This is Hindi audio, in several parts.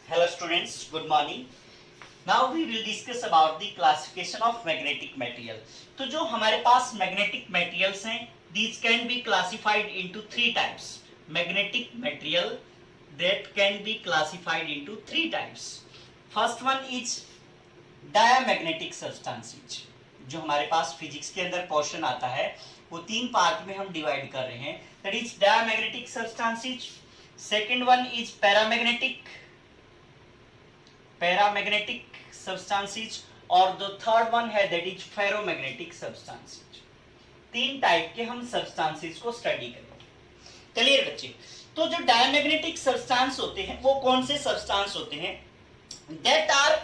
Hello students, good morning. Now we will discuss about the classification of magnetic material. तो जो हमारे पास magnetic materials हैं, these can be classified into three types. Magnetic material that can be classified into three types. First one is diamagnetic substances. जो हमारे पास फिजिक्स के अंदर पोर्शन आता है वो तीन पार्ट में हम डिवाइड कर रहे हैं. That is diamagnetic substances. Second one is paramagnetic substances और जो थर्ड वन है दैट इज फेरोमैग्नेटिक सब्सटेंसेस. तीन टाइप के हम सब्सटेंसेस को स्टडी करेंगे. क्लियर बच्चे? तो जो डायमैग्नेटिक सब्सटेंस होते हैं वो कौन से सब्सटेंस होते हैं? That are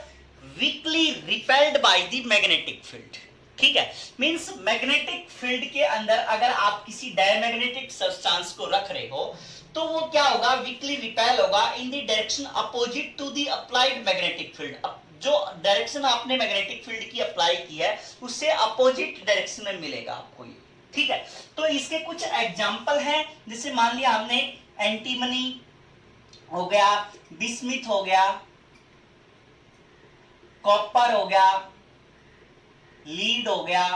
weakly repelled by the magnetic field. ठीक है, मींस मैग्नेटिक फील्ड के अंदर अगर आप किसी डायमैग्नेटिक सब्सटेंस को रख रहे हो तो वो क्या होगा? वीकली रिपेल होगा in the direction opposite to the applied magnetic field. जो डायरेक्शन आपने मैग्नेटिक फील्ड की अप्लाई की है उससे अपोजिट डायरेक्शन में मिलेगा आपको ये. ठीक है, तो इसके कुछ एग्जांपल हैं. जैसे मान लिया हमने एंटीमनी हो गया, बिस्मिथ हो गया, कॉपर हो गया, लीड हो गया,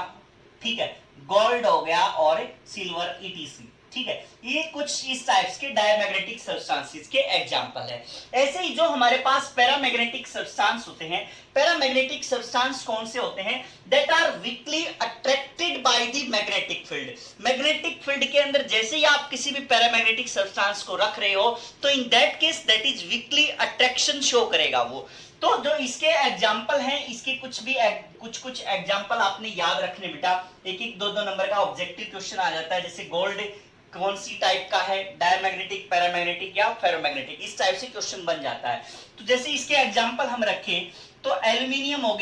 ठीक है, गोल्ड हो गया और सिल्वर ईटीसी. ठीक है, ये कुछ इस टाइप्स के डायमैग्नेटिक सब्सटेंसेस के एग्जांपल है. ऐसे ही जो हमारे पास पैरामैग्नेटिक सब्सटेंस होते हैं, पैरामैग्नेटिक सब्सटेंस कौन से होते हैं? That are weakly attracted by the magnetic field. Magnetic field के अंदर जैसे ही आप किसी भी पैरामैग्नेटिक सब्सटेंस को रख रहे हो तो in that case that is weekly attraction show करेगा वो. तो जो इसके एग्जाम्पल हैं, इसके कुछ एग्जाम्पल आपने याद रखने बेटा. एक एक दो नंबर का ऑब्जेक्टिव क्वेश्चन आ जाता है. जैसे गोल्ड कौन सी टाइप का है? डायमैग्नेटिक, पैरामैग्नेटिक या फेरोमैग्नेटिक. इस टाइप से क्वेश्चन बन जाता है. तो जैसे इसके एग्जाम्पल हम रखें तो एल्यूमिनियम हो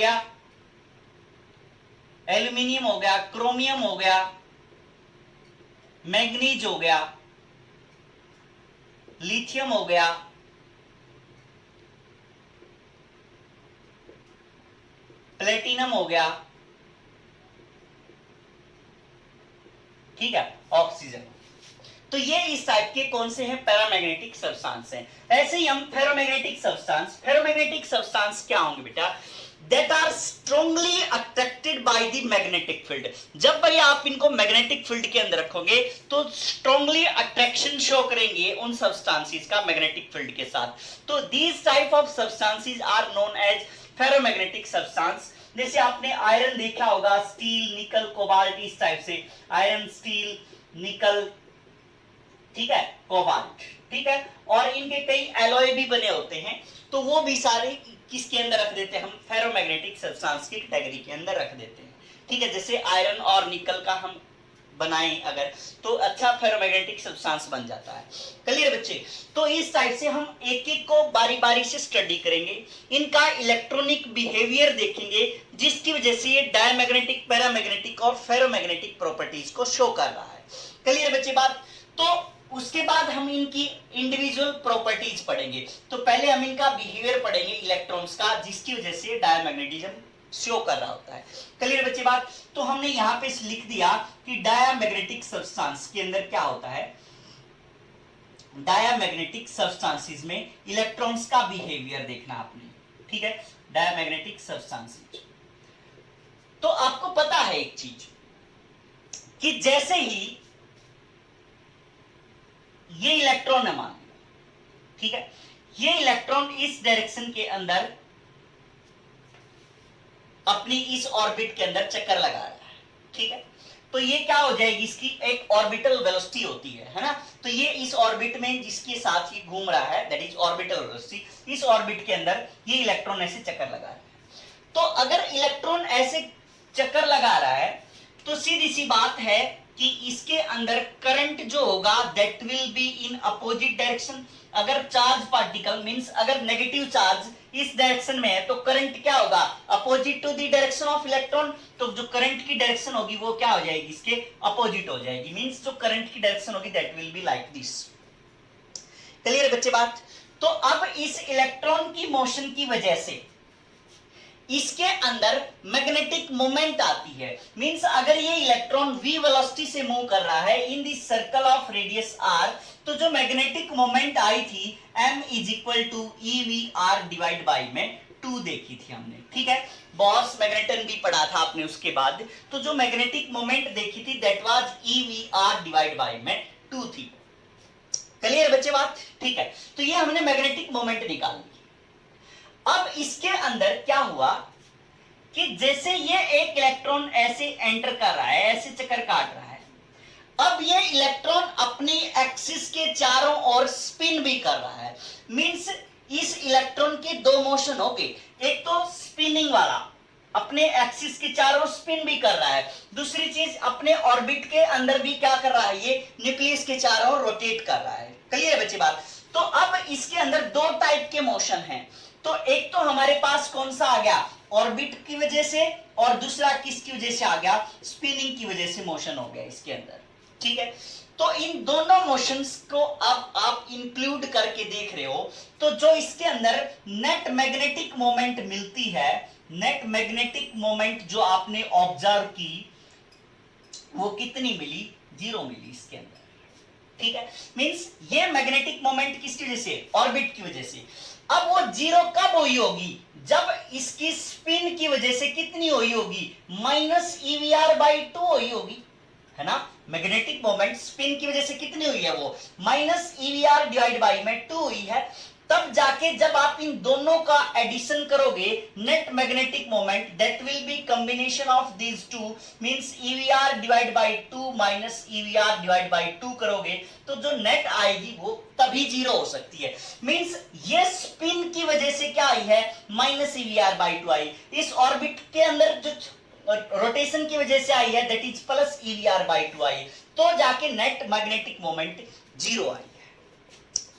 गया, क्रोमियम हो गया, मैग्नीज हो गया, लिथियम हो गया, प्लेटिनम हो गया, ठीक है, ऑक्सीजन. तो ये इस टाइप के कौन से हैं? पैरामैग्नेटिक सब्सटेंस हैं. ऐसे ही हम फेरोमैग्नेटिक सब्सटेंस क्या होंगे बेटा? That are strongly attracted by the magnetic field. जब भाई आप इनको मैग्नेटिक फील्ड के अंदर रखोगे तो स्ट्रांगली अट्रैक्शन शो करेंगे उन सब्सटेंसेस का मैग्नेटिक फील्ड के साथ. तो these type of substances are known as ferromagnetic substance. जैसे आपने आयरन देखा होगा, स्टील, निकल, कोबाल्ट, इस टाइप से आयरन, स्टील, निकल, ठीक है, कोबाल्ट. ठीक है, और इनके कई एलॉय भी बने होते हैं. तो वो भी सारे किसके अंदर रख देते हैं? हम फेरोमैग्नेटिक सब्सटेंस की कैटेगरी के अंदर रख देते हैं. ठीक है, जैसे आयरन और निकल का हम बनाएं अगर तो अच्छा फेरोमैग्नेटिक सब्सटेंस बन जाता है. क्लियर बच्चे? तो इस टाइप से हम एक एक को बारी बारी से स्टडी करेंगे, इनका इलेक्ट्रॉनिक बिहेवियर देखेंगे जिसकी वजह से ये डायमैग्नेटिक, पैरामैग्नेटिक और फेरोमैग्नेटिक प्रॉपर्टीज को शो कर रहा है. क्लियर बच्चे बात? तो उसके बाद हम इनकी इंडिविजुअल प्रॉपर्टीज पढ़ेंगे. तो पहले हम इनका बिहेवियर पढ़ेंगे इलेक्ट्रॉन्स का, जिसकी वजह से डायमैग्नेटिज्म शो कर रहा होता है. क्लियर बच्चे बात? तो हमने यहां पे लिख दिया कि डायमैग्नेटिक सब्सटेंस के अंदर क्या होता है. डायमैग्नेटिक सब्सटेंसेस में इलेक्ट्रॉन्स का बिहेवियर देखना आपने. ठीक है, डायमैग्नेटिक सब्सटेंसेस. तो आपको पता है एक चीज कि जैसे ही ये इलेक्ट्रॉन है मान लो, ठीक है, ये इलेक्ट्रॉन इस डायरेक्शन के अंदर अपनी इस ऑर्बिट के अंदर चक्कर लगा रहा है. ठीक है, तो ये क्या हो जाएगी? इसकी एक ऑर्बिटल वेलोसिटी होती है ना. तो ये इस ऑर्बिट में जिसके साथ ये घूम रहा है दैट इज ऑर्बिटल वेलोसिटी. इस ऑर्बिट के अंदर ये इलेक्ट्रॉन ऐसे चक्कर लगा रहा है. तो अगर इलेक्ट्रॉन ऐसे चक्कर लगा रहा है तो सीधी सी बात है कि इसके अंदर करंट जो होगा that will be in opposite direction. अगर चार्ज पार्टिकल मींस अगर नेगेटिव चार्ज इस डायरेक्शन में है तो करंट क्या होगा? Opposite to the direction of electron. तो जो करंट की डायरेक्शन होगी वो क्या हो जाएगी? इसके अपोजिट हो जाएगी. मींस जो करंट की डायरेक्शन होगी that will be like this. Clear बच्चे बात? तो अब इस इलेक्ट्रॉन की मोशन की वजह से इसके अंदर मैग्नेटिक मोमेंट आती है। मींस अगर ये इलेक्ट्रॉन v वेलोसिटी से मूव कर रहा है in the circle of radius r, तो जो मैग्नेटिक मोमेंट आई थी m is equal to EVR divide by में 2 देखी थी हमने, ठीक है। बॉस मैग्नेटन भी पढ़ा था आपने उसके बाद। तो जो मैग्नेटिक मोमेंट देखी थी that was EVR divide by में 2 थी। क्लियर बच्चे बात, ठीक है। तो ये हमने मैग्नेटिक मोमेंट निकाल ली। अब इसके अंदर क्या हुआ कि जैसे ये एक इलेक्ट्रॉन ऐसे एंटर कर रहा है, ऐसे चक्कर काट रहा है, अब ये इलेक्ट्रॉन अपनी एक्सिस के चारों ओर स्पिन भी कर रहा है। मींस इस इलेक्ट्रॉन के दो मोशन हो गए, एक तो स्पिनिंग वाला अपने एक्सिस के चारों स्पिन भी कर रहा है, दूसरी चीज अपने ऑर्बिट के अंदर भी क्या कर रहा है, ये न्यूक्लियस के चारों रोटेट कर रहा है। क्लियर है बच्चे बात। तो अब इसके अंदर दो टाइप के मोशन हैं। तो एक तो हमारे पास कौन सा आ गया, ऑर्बिट की वजह से, और दूसरा किसकी वजह से आ गया, स्पिनिंग की वजह से मोशन हो गया इसके अंदर, ठीक है। तो इन दोनों मोशंस को अब आप इंक्लूड करके देख रहे हो, तो जो इसके अंदर नेट मैग्नेटिक मोमेंट मिलती है, नेट मैग्नेटिक मोमेंट जो आपने ऑब्जर्व की वो कितनी मिली, 0 मिली इसके अंदर, ठीक है। मींस ये मैग्नेटिक मोमेंट किसकी वजह से, ऑर्बिट की वजह से। अब वो 0 कब हुई होगी, जब इसकी स्पिन की वजह से कितनी हुई होगी, माइनस EVR बाई 2 हुई होगी, है ना। मैग्नेटिक मोमेंट स्पिन की वजह से कितनी हुई है, वो माइनस EVR डिवाइड बाई में 2 हुई है। तब जाके जब आप इन दोनों का एडिशन करोगे, net magnetic moment that will B combination of these two, means EVR divide by 2 minus EVR divide by 2 करोगे तो जो नेट आएगी वो तभी 0 हो सकती है। मींस ये स्पिन की वजह से क्या आई है, माइनस EVR बाई 2 आई। इस ऑर्बिट के अंदर जो रोटेशन की वजह से आई है that is plus EVR by 2 आई, तो जाके नेट मैग्नेटिक मोमेंट 0 आई है।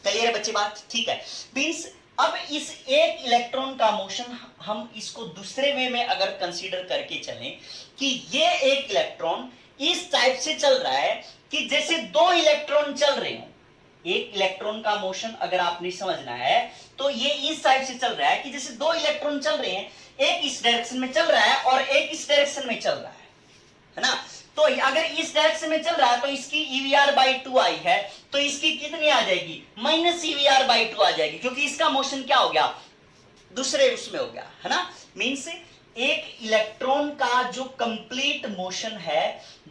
क्लियर है बच्चे बात, ठीक है। मींस अब इस एक इलेक्ट्रॉन का मोशन हम इसको दूसरे वे में अगर कंसीडर करके चलें कि ये एक इलेक्ट्रॉन इस टाइप से चल रहा है कि जैसे दो इलेक्ट्रॉन चल रहे हो। एक इलेक्ट्रॉन का मोशन अगर आपने समझना है तो ये इस टाइप से चल रहा है कि जैसे दो इलेक्ट्रॉन चल रहे हैं, एक इस डायरेक्शन में चल रहा है और एक इस डायरेक्शन में चल रहा है ना। तो अगर इस डायरेक्शन में चल रहा है तो इसकी EVR बाई 2 आई है, तो इसकी कितनी आ जाएगी, माइनस EVR बाई 2 आ जाएगी, क्योंकि इसका मोशन क्या हो गया, दूसरे उसमें हो गया, है ना। मींस एक इलेक्ट्रॉन का जो कंप्लीट मोशन है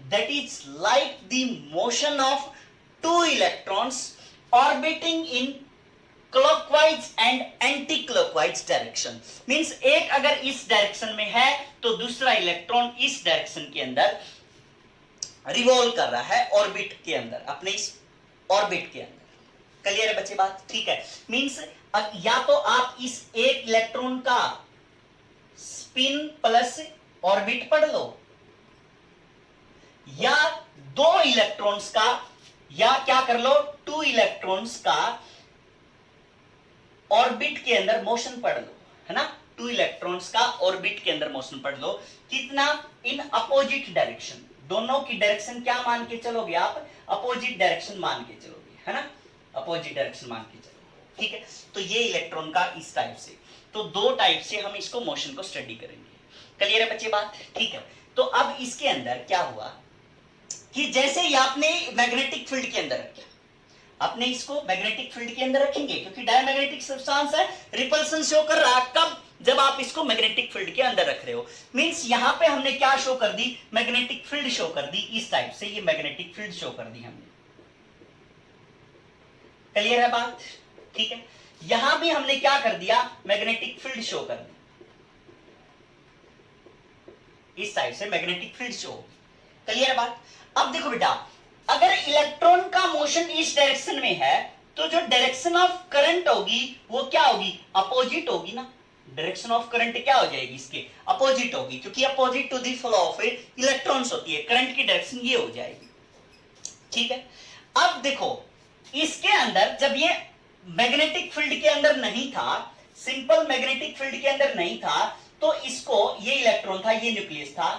that is like the motion of 2 electrons orbiting in clockwise and anti clockwise direction. Means एक अगर इस डायरेक्शन में है तो दूसरा इलेक्ट्रॉन इस डायरेक्शन के अंदर रिवॉल्व कर रहा है, ऑर्बिट के अंदर, अपने इस ऑर्बिट के अंदर। क्लियर है बच्चे बात, ठीक है। मींस या तो आप इस एक इलेक्ट्रॉन का स्पिन प्लस ऑर्बिट पढ़ लो, या दो इलेक्ट्रॉन्स का, या क्या कर लो, 2 इलेक्ट्रॉन्स का ऑर्बिट के अंदर मोशन पढ़ लो, है ना। 2 इलेक्ट्रॉन्स का ऑर्बिट के अंदर मोशन पढ़ लो, कितना, इन अपोजिट डायरेक्शन। दोनों की डायरेक्शन क्या मान के चलोगे आप, अपोजिट डायरेक्शन मान के चलोगे, है ना, अपोजिट डायरेक्शन मान के चलोगे, ठीक है। तो ये इलेक्ट्रॉन का इस टाइप से, तो दो टाइप से हम इसको मोशन को स्टडी करेंगे। क्लियर है बच्चे बात, ठीक है। तो अब इसके अंदर क्या हुआ कि जैसे ही आपने मैग्नेटिक फील्ड के अंदर रखा, आपने इसको मैग्नेटिक फील्ड के अंदर रखेंगे क्योंकि डायमैग्नेटिक सब्सटेंस है, रिपल्सन शो कर रहा है कब, जब आप इसको मैग्नेटिक फील्ड के अंदर रख रहे हो। मींस यहां पे हमने क्या शो कर दी, मैग्नेटिक फील्ड शो कर दी, इस टाइप से ये मैग्नेटिक फील्ड शो कर दी हमने। क्लियर है बात, ठीक है। यहां भी हमने क्या कर दिया, मैग्नेटिक फील्ड शो कर दी, इस टाइप से मैग्नेटिक फील्ड शो। क्लियर है बात। अब देखो बेटा, अगर इलेक्ट्रॉन का मोशन इस डायरेक्शन में है तो जो डायरेक्शन ऑफ करंट होगी वो क्या होगी, अपोजिट होगी ना। डायरेक्शन ऑफ करंट क्या हो जाएगी, इसके अपोजिट होगी, क्योंकि opposite to the flow of electrons होती है, करंट की डायरेक्शन ये हो जाएगी, ठीक है। अब देखो इसके अंदर जब ये मैग्नेटिक फील्ड के अंदर नहीं था, सिंपल मैग्नेटिक फील्ड के अंदर नहीं था, तो इसको, ये इलेक्ट्रॉन था, ये न्यूक्लियस था,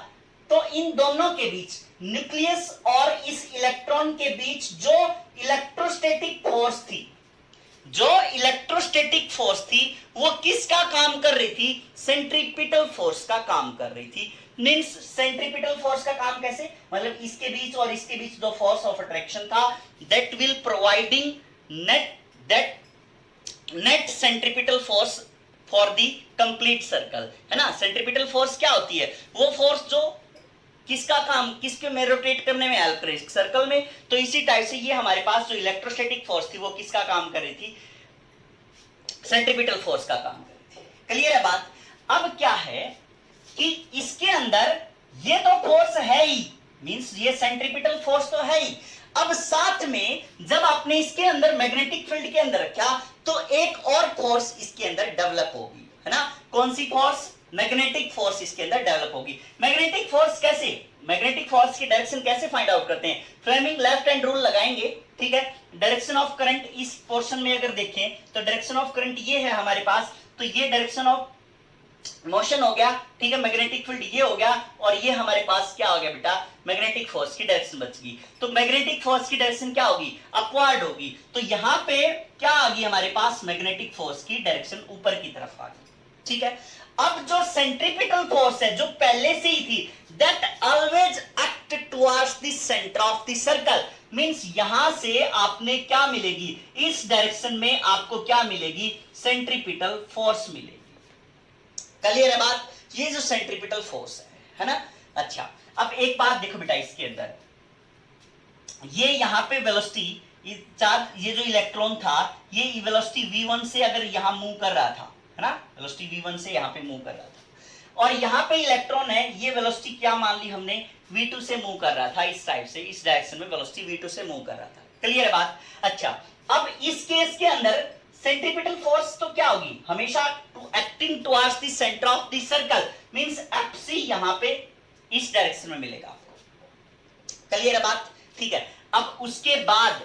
तो इन दोनों के बीच, न्यूक्लियस और इस इलेक्ट्रॉन के बीच जो इलेक्ट्रोस्टैटिक फोर्स थी, जो इलेक्ट्रोस्टैटिक इलेक्ट्रोस्टैटिक फोर्स थी वो किसका काम कर रही थी? सेंट्रीपिटल फोर्स का काम कर रही थी। मींस सेंट्रीपिटल फोर्स का काम कैसे? मतलब इसके बीच और इसके बीच जो फोर्स ऑफ अट्रैक्शन था, that will providing net centripetal force for the complete circle, है ना। सेंट्रीपिटल फोर्स क्या होती है? वो फोर्स जो किसका काम, किसके में रोटेट करने में हेल्प करे, सर्कल में। तो इसी टाइप से ये हमारे पास जो इलेक्ट्रोस्टैटिक फोर्स थी वो किसका काम कर रही थी? सेंट्रीपिटल फोर्स का काम कर रही थी। क्लियर है बात? अब क्या है कि इसके अंदर ये तो फोर्स है ही, मींस ये सेंट्रीपिटल फोर्स तो है ही। अब साथ में जब आपने इसके अंदर मैग्नेटिक फील्ड के अंदर रखा तो एक और फोर्स इसके अंदर डेवलप होगी, है ना। कौन सी फोर्स? मैग्नेटिक फोर्स इसके अंदर डेवलप होगी। मैग्नेटिक फोर्स कैसे? मैग्नेटिक फोर्स की डायरेक्शन कैसे फाइंड आउट करते हैं? फ्लेमिंग लेफ्ट हैंड रूल लगाएंगे, ठीक है। डायरेक्शन ऑफ करंट इस पोर्शन में अगर देखें तो डायरेक्शन ऑफ करंट ये है हमारे पास, तो ये डायरेक्शन ऑफ मोशन हो गया, ठीक है। मैग्नेटिक फील्ड ये हो गया और ये हमारे पास क्या हो गया बेटा? मैग्नेटिक फोर्स की डायरेक्शन बच गई। तो मैग्नेटिक फोर्स की डायरेक्शन क्या होगी? अपवर्ड होगी। तो यहां पे क्या आ गई हमारे पास? मैग्नेटिक फोर्स की डायरेक्शन ऊपर की तरफ आ गई, ठीक है। अब जो सेंट्रीपिटल फोर्स है जो पहले से ही थी, that always act towards the centre of the circle. Means यहां से आपने क्या मिलेगी? इस डायरेक्शन में आपको क्या मिलेगी? सेंट्रीपिटल फोर्स मिलेगी। क्लियर है बात? ये जो सेंट्रीपिटल फोर्स है ना। अच्छा, अब एक बात देखो बेटा, इसके अंदर ये यहां पे वेलोसिटी, ये जो इलेक्ट्रॉन था ये वेलोसिटी v1 से अगर यहां मूव कर रहा था, है ना, वेलोसिटी v1 से यहां पे मूव कर रहा था, और यहां पे इलेक्ट्रॉन है, ये वेलोसिटी क्या मान ली हमने? v2 से मूव कर रहा था, इस टाइप से, इस डायरेक्शन में वेलोसिटी v2 से मूव कर रहा था। क्लियर है बात? अच्छा, अब इस केस के अंदर सेंट्रीपिटल फोर्स तो क्या होगी? हमेशा acting towards the centre of the circle, means FC यहां पे इस डायरेक्शन में मिलेगा आपको। क्लियर है बात? ठीक है। अब उसके बाद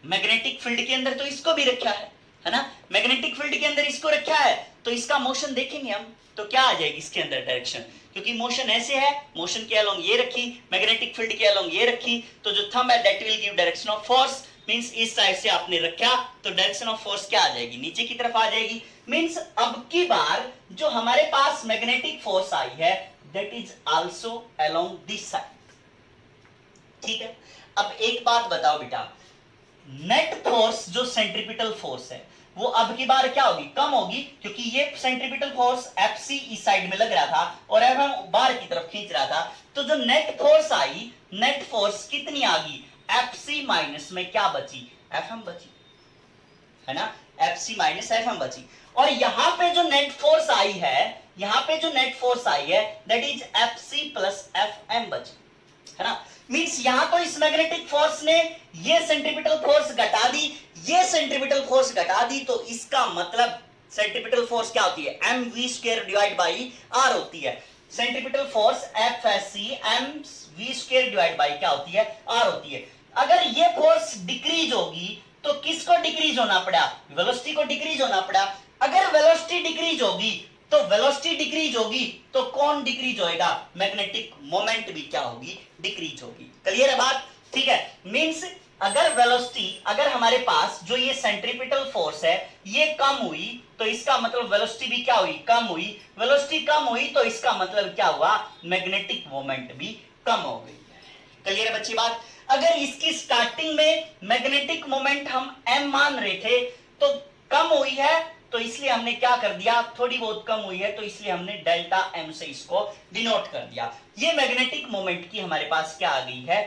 मैग्नेटिक फील्ड के अंदर तो इसको भी रखा है ना। मैग्नेटिक फील्ड के अंदर इसको रखा है तो इसका मोशन देखेंगे हम, तो क्या आ जाएगी इसके अंदर डायरेक्शन? क्योंकि मोशन ऐसे है, मोशन के अलोंग ये रखी, मैग्नेटिक फील्ड के अलोंग ये रखी, तो जो थंब है that will give direction of force. Means इस साइड से आपने रखा तो डायरेक्शन ऑफ फोर्स क्या आ जाएगी? नीचे की तरफ आ जाएगी। मींस अब की बार जो हमारे पास मैग्नेटिक फोर्स आई है that is also along this side, ठीक है। अब एक बात बताओ बेटा, नेट फोर्स जो सेंट्रीपिटल फोर्स है वो अब की बार क्या होगी? कम होगी, क्योंकि ये सेंट्रीपिटल फोर्स एफसी इस साइड में लग रहा था और एफ हम बाहर की तरफ खींच रहा था। तो जो नेट फोर्स आई, नेट फोर्स कितनी आ गई? एफसी माइनस में क्या बची? एफएम बची, है ना। एफसी माइनस एफएम बची। और यहां पे जो नेट फोर्स आई है, यहां पे जो नेट फोर्स आई है that is FC plus FM बची, है ना। मींस यहां तो इस मैग्नेटिक फोर्स ने ये सेंट्रीपिटल फोर्स घटा दी, ये सेंट्रीपिटल फोर्स घटा दी, तो इसका मतलब सेंट्रीपिटल फोर्स क्या होती है? M V square divide by R होती है। Centripetal force F S C M V square divide by क्या होती है? आर होती है। अगर ये फोर्स डिक्रीज होगी तो किसको डिक्रीज होना पड़ा? वेलोसिटी को डिक्रीज होना पड़ा। अगर वेलोसिटी डिक्रीज होगी तो वेलोसिटी डिक्रीज होगी तो कौन डिक्रीज होएगा? मैग्नेटिक मोमेंट भी क्या होगी? डिक्रीज होगी। क्लियर है बात? ठीक है। मींस अगर वेलोसिटी, अगर हमारे पास जो ये सेंट्रीपिटल फोर्स है ये कम हुई तो इसका मतलब वेलोसिटी भी क्या हुई? कम हुई। वेलोसिटी कम हुई तो इसका मतलब क्या हुआ? मैग्नेटिक मोमेंट भी कम हो गई। क्लियर है बच्ची बात? अगर इसकी स्टार्टिंग में मैग्नेटिक मोमेंट हम m मान रहे थे तो कम हुई है, तो इसलिए हमने क्या कर दिया? थोड़ी बहुत कम हुई है तो इसलिए हमने डेल्टा m से इसको डिनोट कर दिया। ये मैग्नेटिक मोमेंट की हमारे पास क्या आ गई है?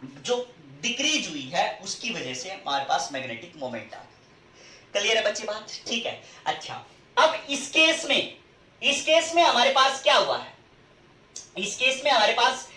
जो डिक्रीज हुई है उसकी वजह से हमारे पास मैग्नेटिक मोमेंट आ गई। क्लियर है बच्ची बात? ठीक है। अच्छा, अब इस केस में हमारे पास क्या हुआ है? इस केस में हमारे पास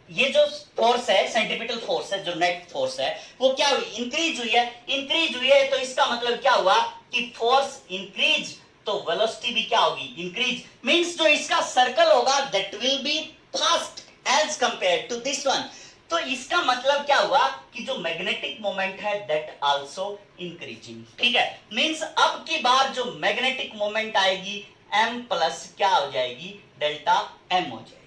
ये जो फोर्स है, सेंट्रीपिटल फोर्स है, जो नेट फोर्स है, वो क्या हुई? इंक्रीज हुई है। इंक्रीज हुई है तो इसका मतलब क्या हुआ कि फोर्स इंक्रीज तो वेलोसिटी भी क्या होगी? इंक्रीज। मींस जो इसका सर्कल होगा that will be fast as compare to this one. तो इसका मतलब क्या हुआ कि जो मैग्नेटिक मोमेंट है दैट आल्सो इंक्रीजिंग। ठीक है। मींस अब की बार जो मैग्नेटिक मोमेंट आएगी m प्लस क्या हो जाएगी? डेल्टा m हो जाएगी।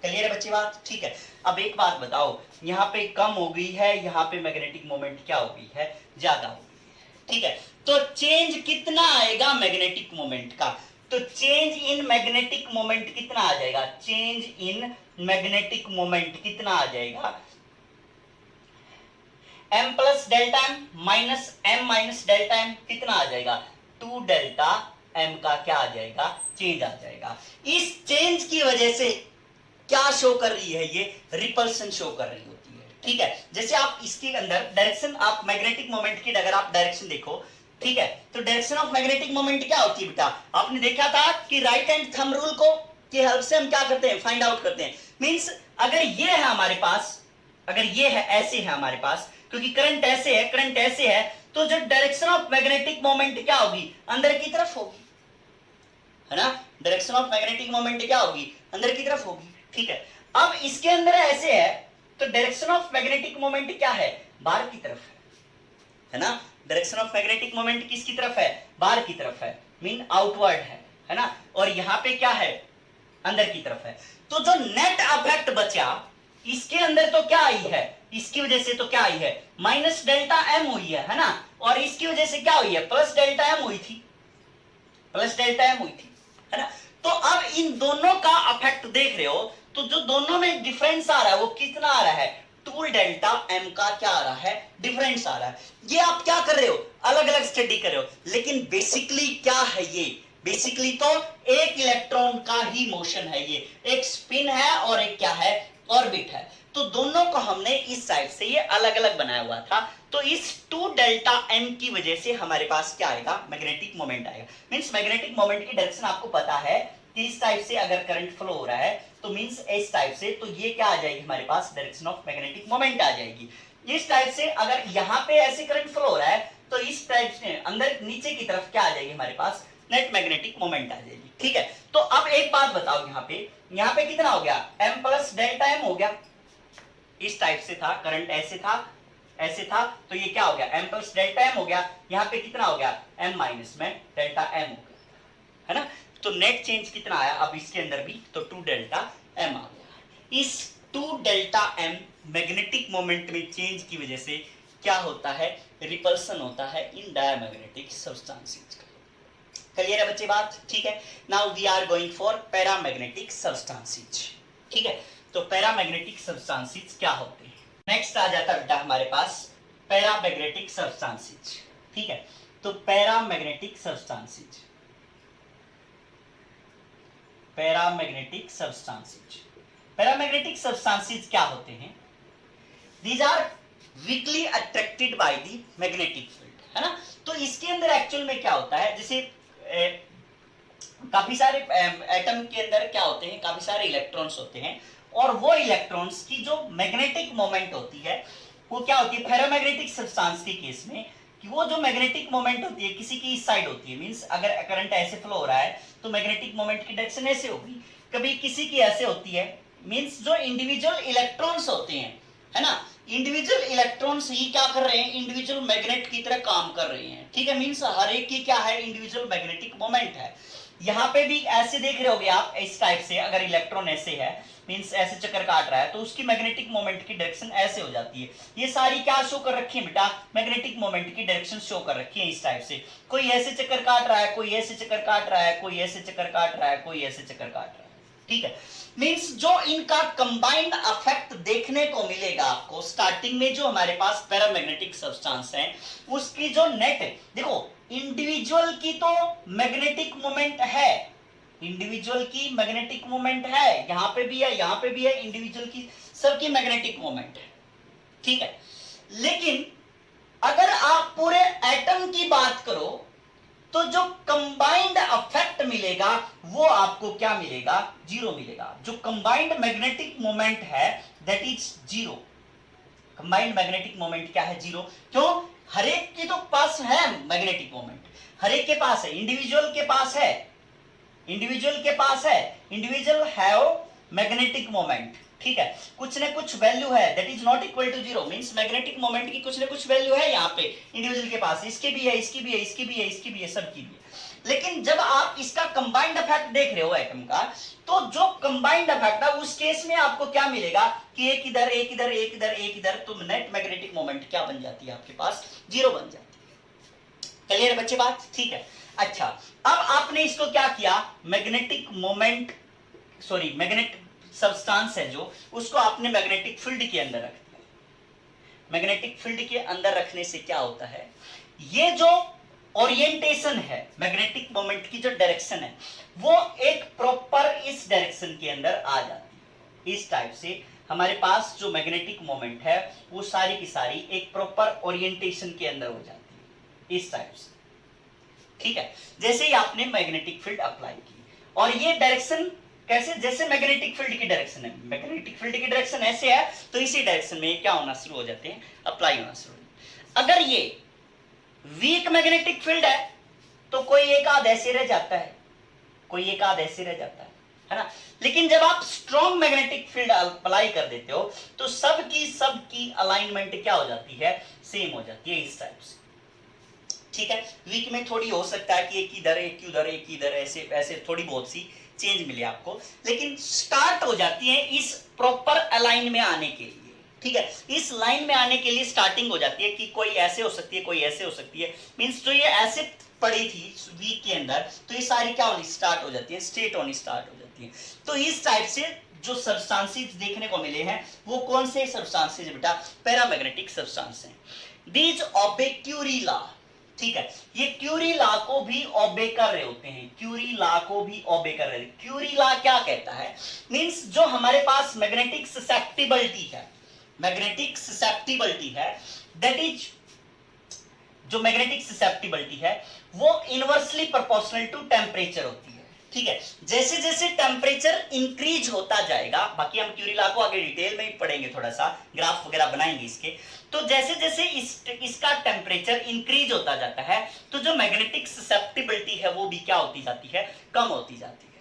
क्लियर है बच्ची बात? ठीक है। अब एक बात बताओ, यहाँ पे कम हो गई है, यहाँ पे मैग्नेटिक मोमेंट क्या हो गई है? ज्यादा हो गई है। ठीक है, तो चेंज कितना आएगा मैग्नेटिक मोमेंट का, तो चेंज इन मैग्नेटिक मोमेंट कितना आ जाएगा, चेंज इन मैग्नेटिक मोमेंट कितना आ जाएगा, m plus delta M minus M minus delta M कितना आ जाएगा, 2 डेल्टा m का क्या आ जाएगा, चेंज आ जाएगा। इस चेंज की वजह से क्या शो कर रही है, ये रिपल्सन शो कर रही होती है। ठीक है, जैसे आप इसके अंदर डायरेक्शन, आप मैग्नेटिक मोमेंट की अगर आप डायरेक्शन देखो, ठीक है, तो डायरेक्शन ऑफ मैग्नेटिक मोमेंट क्या होती है बेटा, आपने देखा था कि राइट हैंड थंब रूल को की हेल्प से हम क्या करते हैं, फाइंड आउट करते हैं। मींस अगर ये है हमारे पास, अगर ये है ऐसे है हमारे पास, क्योंकि करंट ऐसे है, करंट ऐसे है, तो जो डायरेक्शन ऑफ मैग्नेटिक मोमेंट क्या होगी, अंदर की तरफ होगी, है ना, डायरेक्शन ऑफ मैग्नेटिक मोमेंट क्या होगी, अंदर की तरफ होगी। ठीक है, अब इसके अंदर ऐसे है, तो डायरेक्शन ऑफ मैग्नेटिक मोमेंट क्या है, बाहर की तरफ है ना, डायरेक्शन ऑफ मैग्नेटिक मोमेंट किसकी तरफ है, बाहर की तरफ है, मीन आउटवर्ड है ना, और यहां पे क्या है, अंदर की तरफ है। तो जो नेट अफेक्ट बचा, इसके अंदर तो क्या आई है, इसकी वजह से तो क्या आई है, माइनस डेल्टा एम हुई है ना, और इसकी वजह से क्या हुई है, प्लस डेल्टा एम हुई थी, प्लस डेल्टा एम हुई थी, है ना। तो अब इन दोनों का अफेक्ट देख रहे हो, तो जो दोनों में डिफरेंस आ रहा है वो कितना आ रहा है, 2 डेल्टा एम का क्या आ रहा है, डिफरेंस आ रहा है। ये आप क्या कर रहे हो, अलग अलग स्टडी कर रहे हो, लेकिन बेसिकली क्या है ये, बेसिकली तो एक इलेक्ट्रॉन का ही मोशन है, ये एक स्पिन है और एक क्या है, ऑर्बिट है। तो दोनों को हमने इस साइड से ये अलग अलग बनाया हुआ था, तो इस 2 डेल्टा एम की वजह से हमारे पास क्या आएगा, मैग्नेटिक मोमेंट आएगा। मींस मैग्नेटिक मोमेंट की डायरेक्शन आपको पता है कि इस टाइप से अगर करंट फ्लो हो रहा है, तो मींस इस टाइप से, तो ये क्या आ जाएगी हमारे पास, डायरेक्शन ऑफ मैग्नेटिक मोमेंट आ जाएगी। इस टाइप से अगर यहां पे ऐसे करंट फ्लो हो रहा है, तो इस टाइप से अंदर नीचे की तरफ क्या आ जाएगी हमारे पास, नेट मैग्नेटिक मोमेंट आ जाएगी। ठीक है, तो अब एक बात बताओ, यहाँ पे कितना हो गया, m प्लस डेल्टा एम हो गया, इस टाइप से था, करंट ऐसे था, ऐसे था, तो ये क्या हो गया, m प्लस डेल्टा एम हो गया, यहाँ पे कितना हो गया, m माइनस में डेल्टा एम हो गया, है ना। तो नेट चेंज कितना आया अब इसके अंदर भी, तो 2 डेल्टा एम आ गया। इस 2 डेल्टा एम मैग्नेटिक मोमेंट में चेंज की वजह से क्या होता है, रिपल्सन होता है इन डायमैग्नेटिक सब्सटेंसेस। क्लियर है बच्चे बात, ठीक है। Now we are going for paramagnetic substances. ठीक है, तो पैरामैग्नेटिक सब्सटेंसेस क्या होते हैं, नेक्स्ट आ जाता है बेटा हमारे पास पैरामैग्नेटिक सब्सटेंसेस। ठीक है, तो paramagnetic substances, paramagnetic substances, paramagnetic substances क्या होते हैं, these are weakly attracted by the magnetic field, है ना। तो इसके अंदर एक्चुअल में क्या होता है, जैसे काफी सारे एटम के अंदर क्या होते हैं, काफी सारे इलेक्ट्रॉन्स होते हैं, और वो इलेक्ट्रॉन्स की जो मैग्नेटिक मोमेंट होती है वो क्या होती है, फेरोमैग्नेटिक सब्सटेंस के केस में, कि वो जो मैग्नेटिक मोमेंट होती है किसी की इस साइड होती है, मींस अगर करंट ऐसे फ्लो हो रहा है तो मैग्नेटिक मोमेंट की डायरेक्शन ऐसे होगी, कभी किसी की ऐसे होती है, मींस जो इंडिविजुअल इलेक्ट्रॉन्स होते हैं, है ना, इंडिविजुअल इलेक्ट्रॉन्स ही क्या कर रहे हैं, इंडिविजुअल मैग्नेट की तरह काम कर रहे हैं। ठीक है, मींस हर एक की क्या है, इंडिविजुअल मैग्नेटिक मोमेंट है। यहाँ पे भी ऐसे देख रहे होगे आप, इस टाइप से अगर इलेक्ट्रॉन ऐसे है, मींस ऐसे चक्कर काट रहा है, तो उसकी मैग्नेटिक मोमेंट की डायरेक्शन ऐसे हो जाती है। ये सारी क्या शो कर रखी है बेटा, मैग्नेटिक मोमेंट की डायरेक्शन शो कर रखी है इस टाइप से। कोई ऐसे चक्कर काट रहा है, कोई ऐसे चक्कर काट रहा है, कोई ऐसे चक्कर काट रहा है, कोई ऐसे चक्कर काट रहा है। ठीक है, मींस जो इनका कंबाइंड इफेक्ट देखने को मिलेगा आपको स्टार्टिंग में, जो हमारे पास पैरामैग्नेटिक सब्सटेंस है उसकी जो नेट, देखो इंडिविजुअल की तो मैग्नेटिक मोमेंट है, इंडिविजुअल की मैग्नेटिक मोमेंट है, यहां पे भी है, यहां पे भी है, इंडिविजुअल की सबकी मैग्नेटिक मोमेंट है। ठीक है, लेकिन अगर आप पूरे एटम की बात करो तो जो कंबाइंड इफेक्ट मिलेगा वो आपको क्या मिलेगा, जीरो मिलेगा। जो कंबाइंड मैग्नेटिक मोमेंट है that is zero, combined magnetic moment क्या है, जीरो। क्यों, हर एक के तो पास है मैग्नेटिक मोमेंट, हर एक के पास है, इंडिविजुअल के पास है, इंडिविजुअल के पास है, इंडिविजुअल हैव मैग्नेटिक मोमेंट। ठीक है, कुछ ना कुछ वैल्यू है that is not equal to zero, means magnetic moment की कुछ ना कुछ वैल्यू है यहाँ पे इंडिविजुअल के पास, इसके भी है, इसकी भी है, इसकी भी है, इसकी भी है, सबकी भी है। लेकिन जब आप इसका कंबाइंड इफेक्ट देख रहे हो एटम का, तो जो कंबाइंड इफेक्ट है उस केस में आपको क्या मिलेगा कि एक इधर एक इधर एक इधर एक इधर, तो नेट मैग्नेटिक मोमेंट क्या बन जाती है आपके पास, जीरो बन जाती है। क्लियर बच्चे बात? ठीक है। अच्छा, अब आपने इसको क्या किया, magnetic moment, sorry magnetic substance है जो, उसको आपने मैग्नेटिक फील्ड के अंदर रख दिया। मैग्नेटिक फील्ड के अंदर रखने से क्या होता है, ये जो ओरिएंटेशन है मैग्नेटिक मोमेंट की, जो डायरेक्शन है वो एक प्रॉपर इस डायरेक्शन के अंदर आ जाती है। इस टाइप से हमारे पास जो मैग्नेटिक मोमेंट है वो सारी की सारी एक प्रॉपर ओरिएंटेशन के अंदर हो जाती है, इस टाइप से। ठीक है, जैसे ही आपने मैग्नेटिक फील्ड अप्लाई की, और ये डायरेक्शन कैसे, जैसे मैग्नेटिक फील्ड की डायरेक्शन है, मैग्नेटिक फील्ड की डायरेक्शन ऐसे है, तो इसी डायरेक्शन में क्या होना शुरू हो जाते हैं, अप्लाई होना शुरू। अगर ये वीक मैग्नेटिक फील्ड है तो कोई एक आध ऐसे रह जाता है, कोई एक आध ऐसे रह जाता है ना। लेकिन जब आप स्ट्रॉन्ग मैग्नेटिक फील्ड अप्लाई कर देते हो तो सबकी अलाइनमेंट क्या हो जाती है, सेम हो जाती है, इस टाइप से। ठीक है, वीक में थोड़ी हो सकता है कि एक इधर एक उधर एक इधर, ऐसे ऐसे थोड़ी बहुत सी चेंज मिले आपको, लेकिन स्टार्ट हो जाती है इस प्रॉपर अलाइन में आने के लिए। ठीक है, इस लाइन में आने के लिए स्टार्टिंग हो जाती है कि कोई ऐसे हो सकती है, कोई ऐसे हो सकती है, मींस जो ये ऐसे पड़ी थी वीक के अंदर, तो ये सारी क्या होनी स्टार्ट हो जाती है, स्ट्रेट होनी स्टार्ट हो जाती है। तो इस टाइप से जो सब्सटेंसेस देखने को मिले हैं वो कौन से सब्सटेंसेस बेटा, पैरामैग्नेटिक सब्सटेंस हैं। These obey Curie law. ठीक है, ये क्यूरी लॉ को भी ओबे कर रहे होते हैं, क्यूरी लॉ को भी ओबे कर रहे हैं। क्यूरी लॉ क्या कहता है, मींस जो हमारे पास मैग्नेटिक ससेप्टिबिलिटी है, मैग्नेटिक ससेप्टिबिलिटी है, दैट इज, जो मैग्नेटिक ससेप्टिबिलिटी है वो इनवर्सली प्रोपोर्शनल टू टेम्परेचर होती है। ठीक है, जैसे जैसे टेम्परेचर इंक्रीज होता जाएगा, बाकी हम क्यूरी लॉ को आगे डिटेल में ही पढ़ेंगे, थोड़ा सा ग्राफ वगैरह बनाएंगे इसके, तो जैसे जैसे इसका टेम्परेचर इंक्रीज होता जाता है तो जो मैग्नेटिक ससेप्टिबिलिटी है वो भी क्या होती जाती है, कम होती जाती है।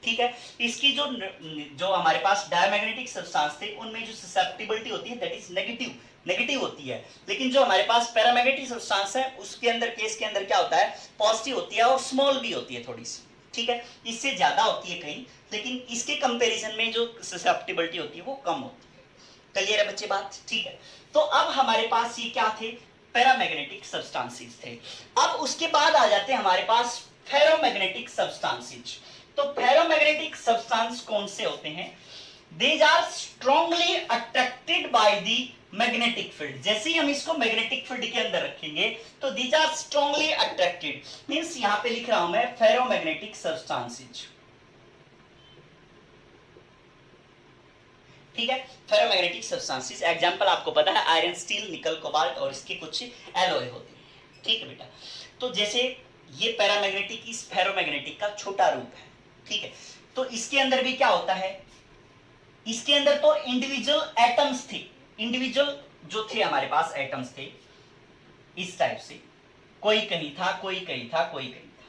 ठीक है, इसकी जो हमारे पास डायमैग्नेटिक सब्सटेंस थे उनमें जो ससेप्टिबिलिटी होती है दैट इज नेगेटिव होती है, लेकिन जो हमारे पास पैरामैग्नेटिक सब्सटेंस है उसके अंदर, केस के अंदर क्या होता है, पॉजिटिव होती है और स्मॉल भी होती है थोड़ी सी। ठीक है, इससे ज्यादा होती है कहीं, लेकिन इसके कंपैरिजन में जो ससेप्टिबिलिटी होती है वो कम होती है। क्लियर है बच्चे बात? ठीक है, तो अब हमारे पास ये क्या थे, पैरामैग्नेटिक सब्सटेंसेस थे। अब उसके बाद आ जाते हैं हमारे पास फेरोमैग्नेटिक सब्सटेंसेस। तो फेरोमैग्नेटिक सब्सटेंस कौन से होते हैं, these are strongly attracted by the magnetic field. जैसे ही हम इसको मैग्नेटिक फील्ड के अंदर रखेंगे तो these are strongly attracted, means यहां पे लिख रहा हूं मैं फेरोमैग्नेटिक सब्सटेंसेस। ठीक है, फेरोमैग्नेटिक सब्सटेंसेस एग्जांपल आपको पता है, आयरन, स्टील, निकल, कोबाल्ट और इसके कुछ एलॉय होते हैं। ठीक है बेटा, तो जैसे ये पैरामैग्नेटिक इस फेरोमैग्नेटिक का छोटा रूप है। ठीक है, तो इसके अंदर भी क्या होता है, इसके अंदर तो इंडिविजुअल एटम्स थे, इंडिविजुअल जो थे हमारे पास एटम्स थे इस टाइप से, कोई कहीं था, कोई कहीं था, कोई कहीं था।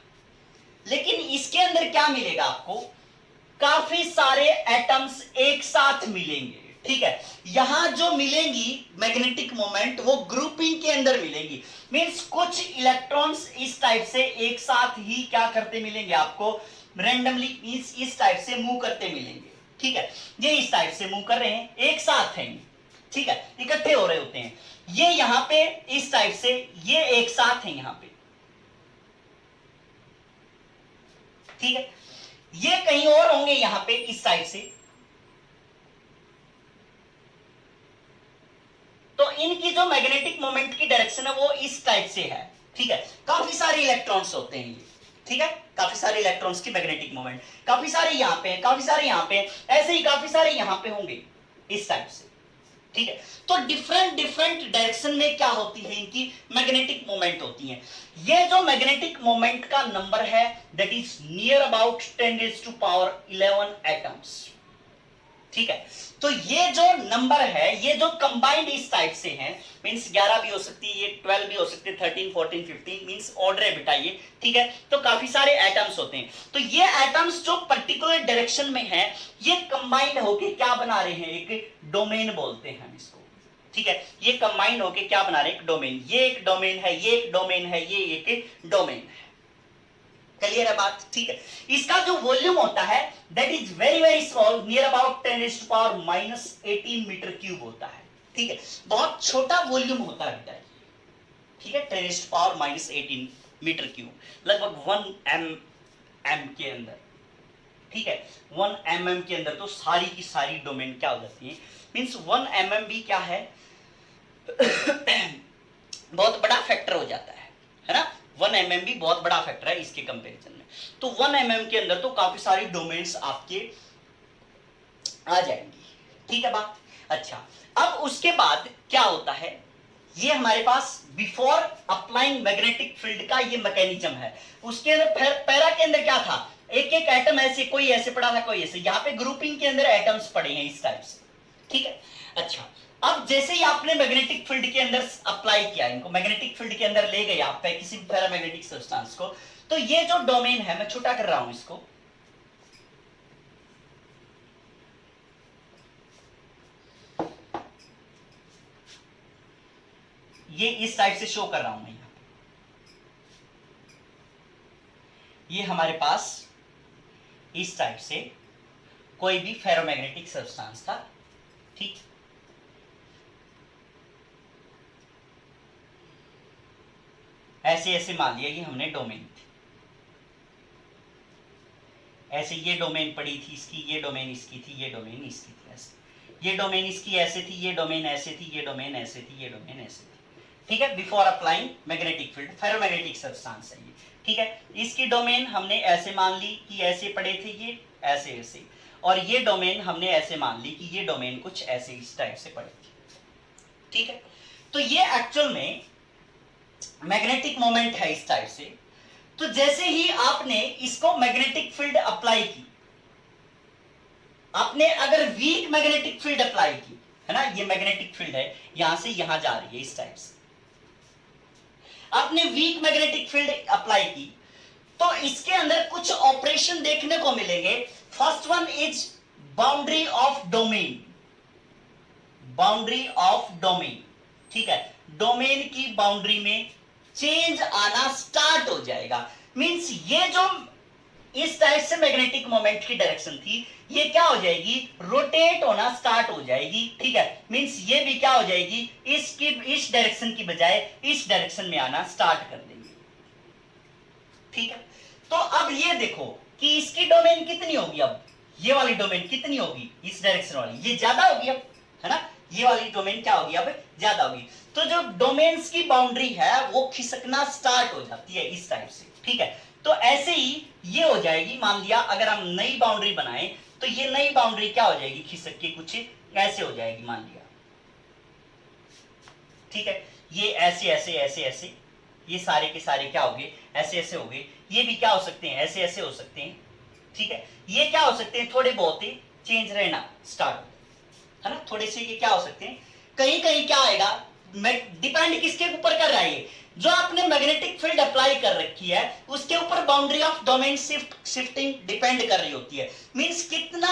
लेकिन इसके अंदर क्या मिलेगा आपको, काफी सारे एटम्स एक साथ मिलेंगे। ठीक है, यहां जो मिलेंगी मैग्नेटिक मोमेंट वो ग्रुपिंग के अंदर मिलेंगी, मींस कुछ इलेक्ट्रॉन्स इस टाइप से एक साथ ही क्या करते मिलेंगे आपको, रैंडमली इस टाइप से मूव करते मिलेंगे। ठीक है, ये इस टाइप से मूव कर रहे हैं, एक साथ हैं, ठीक है, इकट्ठे हो रहे होते हैं। ये यहां पे इस टाइप से ये एक साथ हैं यहां पे। ठीक है, ये कहीं और होंगे यहां पे इस टाइप से, तो इनकी जो मैग्नेटिक मोमेंट की डायरेक्शन है वो इस टाइप से है। ठीक है, काफी सारे इलेक्ट्रॉन्स होते हैं ये। ठीक है, काफी सारे इलेक्ट्रॉन्स की मैग्नेटिक मोमेंट, काफी सारे यहां पे हैं, काफी सारे यहां पे, ऐसे ही काफी सारे यहां पे होंगे इस टाइप से। ठीक है, तो डिफरेंट डिफरेंट डायरेक्शन में क्या होती है, इनकी मैग्नेटिक मोमेंट होती है। ये जो मैग्नेटिक मोमेंट का नंबर है that is near about 10⁻11 atoms. ठीक है, तो ये जो नंबर है, ये जो कंबाइंड इस टाइप से हैं, मींस 11 भी हो सकती है, ये 12 भी हो सकती है, 13, 14, 15, मींस ऑर्डर है बेटा ये। ठीक है, तो काफी सारे एटम्स होते हैं, तो ये एटम्स जो पर्टिकुलर डायरेक्शन में है ये कंबाइंड होके क्या बना रहे हैं, एक डोमेन बोलते हैं हम इसको। ठीक है, ये कंबाइंड होके क्या बना रहे हैं, एक डोमेन। ये एक डोमेन है, ये एक डोमेन है, ये एक डोमेन है। क्लियर है बात? ठीक है, इसका जो वॉल्यूम होता है that is very very small, near about 10⁻⁻18 metre cube होता है। ठीक है, बहुत छोटा वॉल्यूम होता है बेटा। ठीक है, 10⁻⁻18 मीटर क्यूब, लगभग 1 एम के अंदर, ठीक है, 1 mm के अंदर। तो सारी की सारी डोमेन क्या हो जाती है, मीन्स 1 mm भी क्या है बहुत बड़ा फैक्टर हो जाता है ना, 1 mm भी बहुत बड़ा फैक्टर है इसके कंपैरिजन में। तो 1 mm के अंदर तो काफी सारी डोमेन्स आपके आ जाएंगी, ठीक है बात। अच्छा, अब उसके बाद क्या होता है, ये हमारे पास बिफोर अप्लाइंग मैग्नेटिक फील्ड का ये मैकेनिज्म है। उसके अंदर पैरा के अंदर क्या था, एक एक एटम ऐसे, कोई ऐसे पड़ा था, कोई ऐसे, यहाँ पे ग्रुपिंग के अंदर एटम्स पड़े हैं इस टाइप से, ठीक है। अच्छा, अब जैसे ही आपने मैग्नेटिक फील्ड के अंदर अप्लाई किया, इनको मैग्नेटिक फील्ड के अंदर ले गए आप किसी पैरामैग्नेटिक सब्सटेंस को, तो ये जो डोमेन है, मैं छोटा कर रहा हूं इसको, ये इस टाइप से शो कर रहा हूं मैं यहां, ये हमारे पास इस टाइप से कोई भी फेरोमैग्नेटिक सब्सटेंस था, ठीक। ऐसे ऐसे मान लिया कि हमने डोमेन, ऐसे ये डोमेन पड़ी थी इसकी, ये डोमेन इसकी थी, ये डोमेन इसकी थी, ऐसे ये डोमेन इसकी ऐसे थी, ये डोमेन ऐसे थी, ये डोमेन ऐसे थी, ये डोमेन ऐसे थी, ठीक है। Before applying magnetic field, ferromagnetic substance है ये, ठीक है। इसकी डोमेन हमने ऐसे मान ली कि ऐसे पड़े थे ये, ऐसे ऐसे, और ये डोमेन हमने ऐसे मान ली कि ये डोमेन कुछ ऐसे इस टाइप से पड़े थे, ठीक है। तो ये एक्चुअल में मैग्नेटिक मोमेंट है इस टाइप से। तो जैसे ही आपने इसको मैग्नेटिक फील्ड अप्लाई की, आपने अगर वीक मैग्नेटिक फील्ड अप्लाई की, है ना, ये मैग्नेटिक फील्ड है, यहां से यहां जा रही है इस टाइप से, आपने वीक मैग्नेटिक फील्ड अप्लाई की, तो इसके अंदर कुछ ऑपरेशन देखने को मिलेंगे। First one is boundary of domain, boundary of domain, ठीक है। डोमेन की बाउंड्री में चेंज आना स्टार्ट हो जाएगा, मींस ये जो इस टाइप से मैग्नेटिक मोमेंट की डायरेक्शन थी, ये क्या हो जाएगी, रोटेट होना स्टार्ट हो जाएगी, ठीक है। मींस ये भी क्या हो जाएगी, इसकी इस डायरेक्शन की बजाय इस डायरेक्शन में आना स्टार्ट कर देंगे, ठीक है। तो अब ये देखो कि इसकी डोमेन कितनी होगी, अब ये वाली डोमेन कितनी होगी, इस डायरेक्शन वाली, ये ज्यादा होगी अब, है ना, ये वाली डोमेन क्या होगी, अब ज्यादा होगी। तो जो डोमेन्स की बाउंड्री है वो खिसकना स्टार्ट हो जाती है इस टाइप से, ठीक है। तो ऐसे ही ये हो जाएगी, मान लिया अगर हम नई बाउंड्री बनाए, तो ये नई बाउंड्री क्या हो जाएगी, खिसक के कुछ ऐसे हो जाएगी, मान लिया, ठीक है। ये ऐसे ऐसे ऐसे ऐसे, ये सारे के सारे क्या हो गए, ऐसे ऐसे हो गए। ये भी क्या हो सकते हैं, ऐसे ऐसे हो सकते हैं, ठीक है। ये क्या हो सकते हैं, थोड़े बहुत ही चेंज रहना स्टार्ट, है ना, थोड़े से ये क्या हो सकते हैं, कहीं कहीं क्या आएगा, डिपेंड किसके ऊपर कर रहा है, जो आपने मैग्नेटिक फील्ड अप्लाई कर रखी है उसके ऊपर boundary of domain shifting depend कर रही होती है। मींस कितना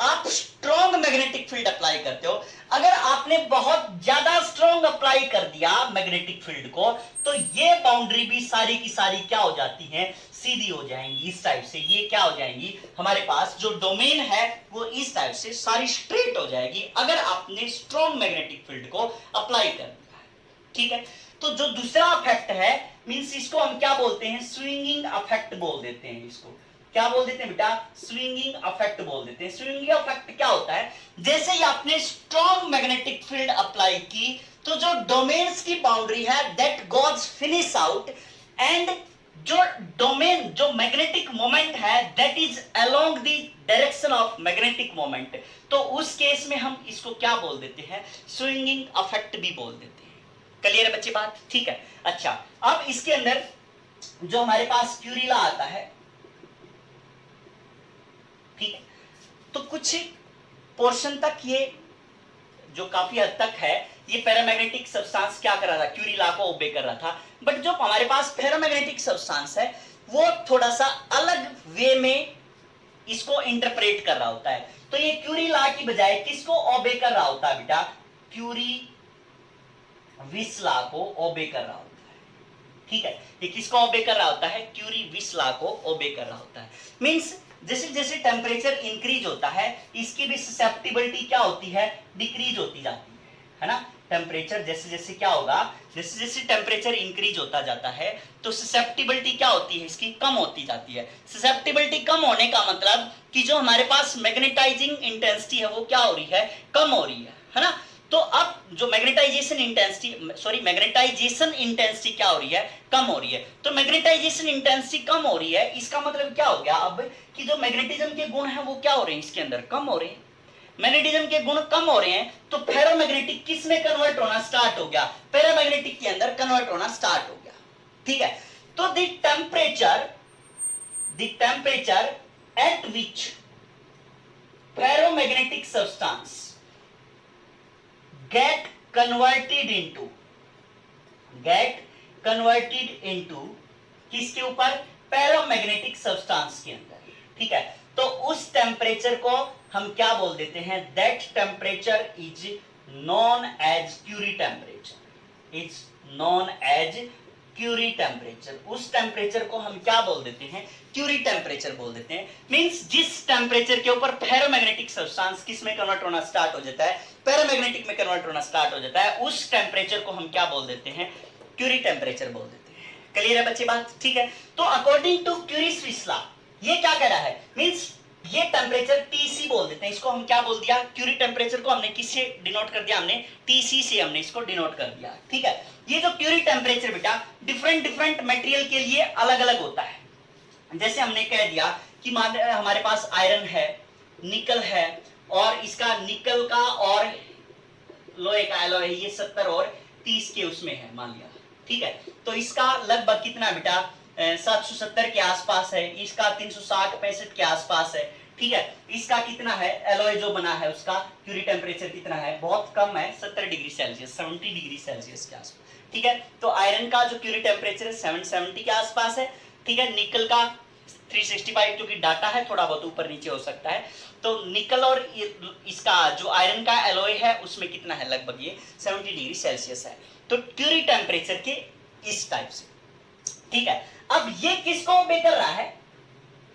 आप स्ट्रॉन्ग मैग्नेटिक फील्ड अप्लाई करते हो। अगर आपने बहुत ज्यादा स्ट्रॉन्ग अप्लाई कर दिया मैग्नेटिक फील्ड को, तो ये बाउंड्री भी सारी की सारी क्या हो जाती है, सीधी हो जाएंगी इस टाइप से। ये क्या हो जाएंगी, हमारे पास जो डोमेन है वो इस टाइप से सारी स्ट्रेट हो जाएगी, अगर आपने स्ट्रॉन्ग मैग्नेटिक फील्ड को अप्लाई कर दिया, ठीक है। तो जो दूसरा इफेक्ट है, मींस इसको हम क्या बोलते हैं, स्विंगिंग इफेक्ट बोल देते हैं। इसको क्या बोल देते हैं बेटा, स्विंगिंग इफेक्ट बोल देते हैं। स्विंगिंग इफेक्ट क्या होता है, जैसे ही आपने स्ट्रॉन्ग मैग्नेटिक फील्ड अप्लाई की, तो जो डोमेन्स की बाउंड्री है that goes finish out, and जो डोमेन जो मैग्नेटिक मोमेंट है that is along the direction of magnetic moment, तो उस केस में हम इसको क्या बोल देते हैं, स्विंगिंग इफेक्ट भी बोल देते हैं। क्लियर है बच्चे बात, ठीक है। अच्छा, अब इसके अंदर जो हमारे पास क्यूरीला आता है, ठीक है, तो कुछ पोर्शन तक ये जो काफी हद तक है, ये पैरामैग्नेटिक सब्सटेंस क्या कर रहा था, क्यूरीला को ओबे कर रहा था। बट जो हमारे पास फेरोमैग्नेटिक सब्सटेंस है वो थोड़ा सा अलग वे में इसको इंटरप्रेट कर रहा होता है। तो ये क्यूरीला की बजाय किसको ओबे कर रहा होता है बेटा, क्यूरी विस्ला को ओबे कर रहा होता है, ठीक है। ये किसको ओबे कर रहा होता है, क्यूरी विस्ला को ओबे कर रहा होता है। मींस जैसे जैसे टेम्परेचर इंक्रीज होता है, इसकी भी ससेप्टिबिलिटी क्या होती है, डिक्रीज होती जाती है ना। टेम्परेचर जैसे जैसे क्या होगा, जैसे जैसे टेम्परेचर इंक्रीज होता जाता है तो ससेप्टिबिलिटी क्या होती है इसकी, कम होती जाती है। ससेप्टिबिलिटी कम होने का मतलब कि जो हमारे पास मैग्नेटाइजिंग इंटेंसिटी है वो क्या हो रही है, कम हो रही है ना। तो अब जो मैग्नेटाइजेशन इंटेंसिटी क्या हो रही है, कम हो रही है। तो मैग्नेटाइजेशन इंटेंसिटी कम हो रही है, इसका मतलब क्या हो गया अब कि जो मैग्नेटिज्म के गुण है वो क्या हो रहे हैं, इसके अंदर कम हो रहे हैं। मैग्नेटिज्म के गुण कम हो रहे हैं तो फेरोमैग्नेटिक किस में कन्वर्ट होना स्टार्ट हो गया, पैरामैग्नेटिक के अंदर कन्वर्ट होना स्टार्ट हो गया। ठीक है, तो the temperature at which ferromagnetic substance get converted into किसके ऊपर, पैरामैग्नेटिक सब्सटेंस के अंदर। ठीक है, तो उस टेम्परेचर को हम क्या बोल देते हैं, that temperature is known as Curie temperature. उस टेम्परेचर को हम क्या बोल देते हैं, क्यूरी टेम्परेचर बोल देते हैं। मींस जिस टेम्परेचर के ऊपर फेरोमैग्नेटिक सब्सटेंस किस में कन्वर्ट होना स्टार्ट हो जाता है, पैरामैग्नेटिक में कन्वर्ट होना स्टार्ट हो जाता है, उस टेम्परेचर को हम क्या बोल देते हैं, क्यूरी टेम्परेचर बोल देते हैं। क्लियर है बच्चे बात? ठीक है, तो अकॉर्डिंग टू क्यूरी-स्विस लॉ ये क्या कह रहा है, मींस ये टेम्परेचर टीसी बोल देते हैं, इसको हम क्या बोल दिया, क्यूरी टेम्परेचर को हमने किससे डिनोट कर दिया, हमने टीसी से हमने इसको डिनोट कर दिया। ठीक है, ये जो क्यूरी टेम्परेचर बेटा डिफरेंट मटेरियल के लिए अलग अलग होता है। जैसे हमने कह दिया कि हमारे पास आयरन है, निकल है, और इसका निकल का और लोहे का एलॉय है, ये 70 और 30 के उसमें है मान लिया। ठीक है, तो इसका लगभग कितना बेटा 770 के आसपास है, इसका 360-65 के आसपास है। ठीक है, इसका कितना है, एलॉय जो बना है उसका क्यूरी टेम्परेचर कितना है, बहुत कम है, 70 डिग्री सेल्सियस, 70 डिग्री सेल्सियस के आसपास। ठीक है, तो आयरन का जो क्यूरी टेम्परेचर है 770 के आसपास है। ठीक है, निकल का 365 क्योंकि डाटा है थोड़ा बहुत ऊपर नीचे हो सकता है, तो निकल और इसका जो आयरन का एलॉय है उसमें कितना है, लगभग ये 70 डिग्री सेल्सियस है। तो क्यूरी टेम्परेचर के इस टाइप से। ठीक है, अब ये किसको ओबे कर रहा है,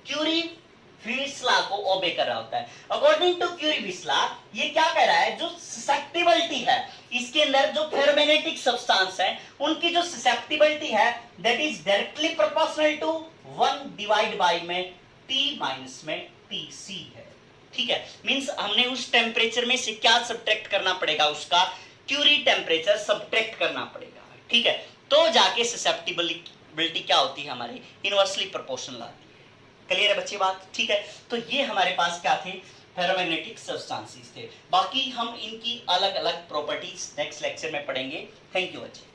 क्यूरी-फिश लॉ को ओबे कर रहा होता है। अकॉर्डिंग टू क्यूरी-फिश लॉ ये क्या कह रहा है, जो ससेप्टिबिलिटी है इसके अंदर जो फेरोमैग्नेटिक सब्सटेंस है उनकी जो ससेप्टिबिलिटी है that is directly proportional to 1 divide by में T माइनस में TC है। ठीक है, मींस हमने उस टेम्परेचर में से क्या सब्ट्रैक्ट करना पड़ेगा, उसका क्यूरी टेम्परेचर सब्ट्रैक्ट करना पड़ेगा। ठीक है, तो जाके ससेप्टिबिलिटी क्या होती है हमारी, इनवर्सली प्रोपोर्शनल आती है। क्लियर है बच्चे बात? ठीक है, तो ये हमारे पास क्या थे, फेरोमैग्नेटिक सब्सटेंसेस थे। बाकी हम इनकी अलग अलग प्रॉपर्टीज नेक्स्ट लेक्चर में पढ़ेंगे। थैंक यू बच्चे।